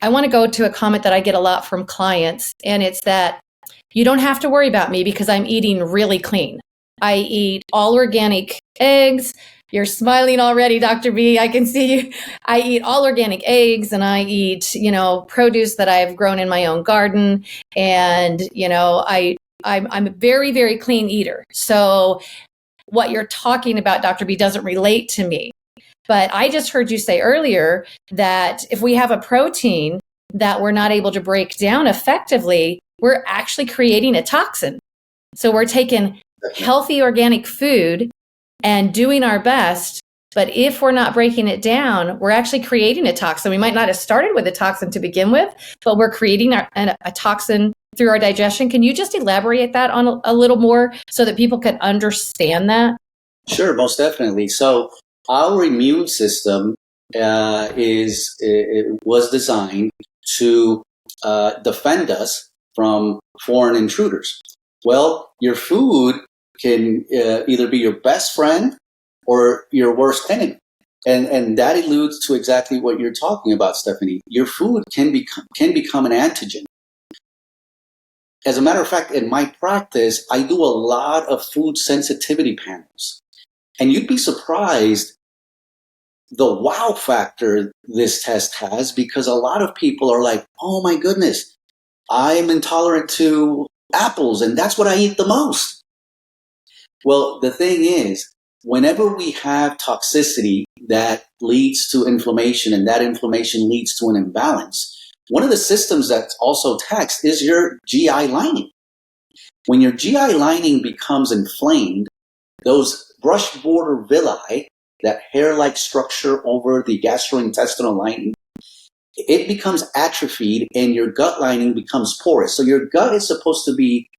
I want to go to a comment that I get a lot from clients, and it's that you don't have to worry about me because I'm eating really clean. I eat all organic eggs. You're smiling already, Dr. B. I can see you. I eat all organic eggs, and I eat, produce that I've grown in my own garden. And, I'm a very, very clean eater. So what you're talking about, Dr. B, doesn't relate to me. But I just heard you say earlier that if we have a protein that we're not able to break down effectively, we're actually creating a toxin. So we're taking healthy organic food and doing our best. But if we're not breaking it down, we're actually creating a toxin. We might not have started with a toxin to begin with, but we're creating a toxin through our digestion. Can you just elaborate that on a little more so that people can understand that? Sure, most definitely. So our immune system was designed to defend us from foreign intruders. Well, your food can either be your best friend or your worst enemy. And that alludes to exactly what you're talking about, Stephanie. Your food can become an antigen. As a matter of fact, in my practice, I do a lot of food sensitivity panels. And you'd be surprised the wow factor this test has, because a lot of people are like, oh my goodness, I'm intolerant to apples and that's what I eat the most. Well, the thing is, whenever we have toxicity that leads to inflammation and that inflammation leads to an imbalance, one of the systems that's also taxed is your GI lining. When your GI lining becomes inflamed, those brush border villi, that hair-like structure over the gastrointestinal lining, it becomes atrophied and your gut lining becomes porous. So your gut is supposed to be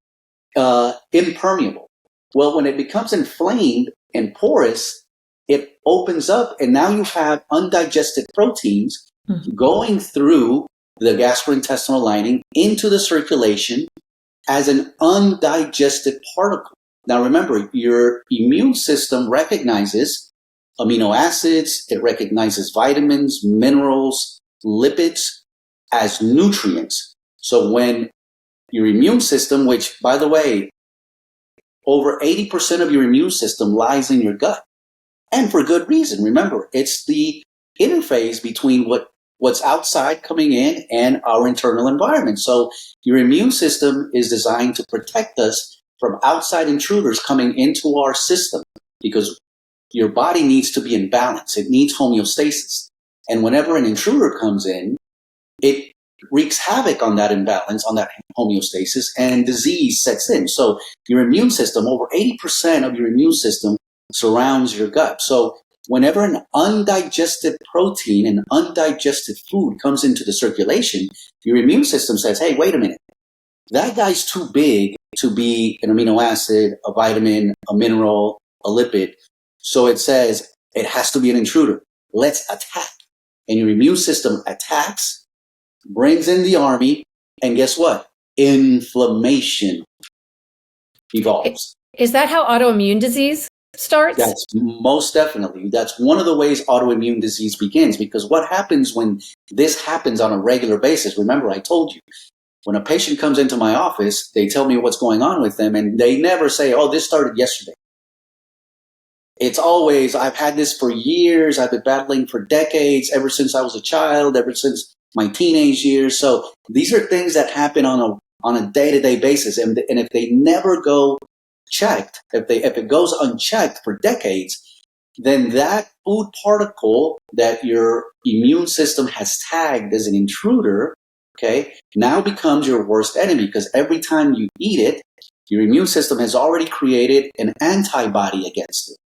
impermeable. Well, when it becomes inflamed and porous, it opens up and now you have undigested proteins going through the gastrointestinal lining into the circulation as an undigested particle. Now remember, your immune system recognizes amino acids, it recognizes vitamins, minerals, lipids as nutrients. So when your immune system, which by the way, over 80% of your immune system lies in your gut, and for good reason. Remember, it's the interface between what's outside coming in and our internal environment. So your immune system is designed to protect us from outside intruders coming into our system, because your body needs to be in balance. It needs homeostasis. And whenever an intruder comes in, it wreaks havoc on that imbalance, on that homeostasis, and disease sets in. So your immune system, over 80% of your immune system surrounds your gut. So whenever an undigested protein and undigested food comes into the circulation, your immune system says, hey, wait a minute. That guy's too big to be an amino acid, a vitamin, a mineral, a lipid. So it says it has to be an intruder. Let's attack. And your immune system attacks, brings in the army, and guess what? Inflammation evolves. Is that how autoimmune disease starts? That's most definitely. That's one of the ways autoimmune disease begins, because what happens when this happens on a regular basis? Remember, I told you, when a patient comes into my office, they tell me what's going on with them, and they never say, oh, this started yesterday. It's always, I've had this for years, I've been battling for decades, ever since I was a child, ever since my teenage years. So these are things that happen on a day-to-day basis. And if they never go checked, if it goes unchecked for decades, then that food particle that your immune system has tagged as an intruder, okay, now becomes your worst enemy, because every time you eat it, your immune system has already created an antibody against it.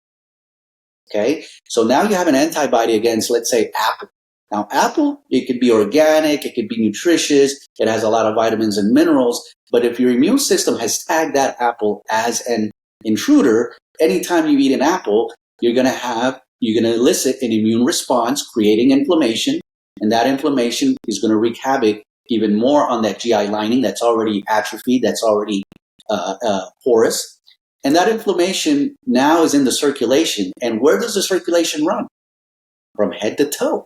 Okay, so now you have an antibody against, let's say, apple. Now, apple, it could be organic, it could be nutritious, it has a lot of vitamins and minerals, but if your immune system has tagged that apple as an intruder, anytime you eat an apple, you're going to elicit an immune response, creating inflammation, and that inflammation is going to wreak havoc even more on that GI lining that's already atrophied, that's already porous. And that inflammation now is in the circulation. And where does the circulation run? From head to toe.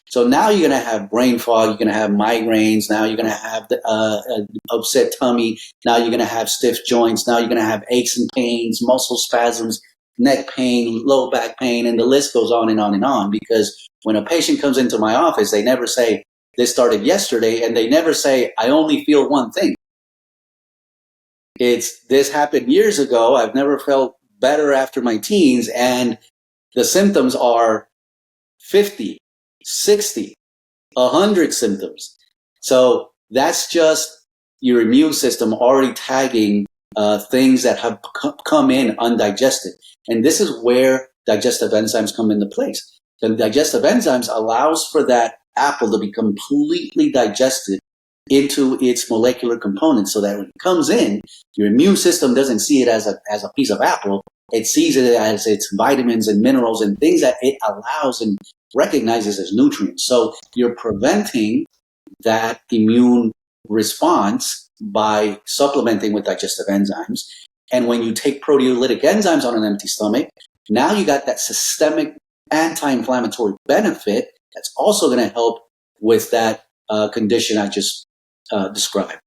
So now you're going to have brain fog, you're going to have migraines, now you're going to have the upset tummy, now you're going to have stiff joints, now you're going to have aches and pains, muscle spasms, neck pain, low back pain, and the list goes on and on and on. Because when a patient comes into my office, they never say, this started yesterday, and they never say, I only feel one thing. It's, this happened years ago, I've never felt better after my teens, and the symptoms are 50, 60, 100 symptoms. So that's just your immune system already tagging things that have come in undigested. And this is where digestive enzymes come into place. The digestive enzymes allows for that apple to be completely digested into its molecular components, so that when it comes in, your immune system doesn't see it as a piece of apple. It sees it as its vitamins and minerals and things that it allows and recognizes as nutrients. So you're preventing that immune response by supplementing with digestive enzymes. And when you take proteolytic enzymes on an empty stomach, now you got that systemic anti-inflammatory benefit that's also going to help with that condition I just described.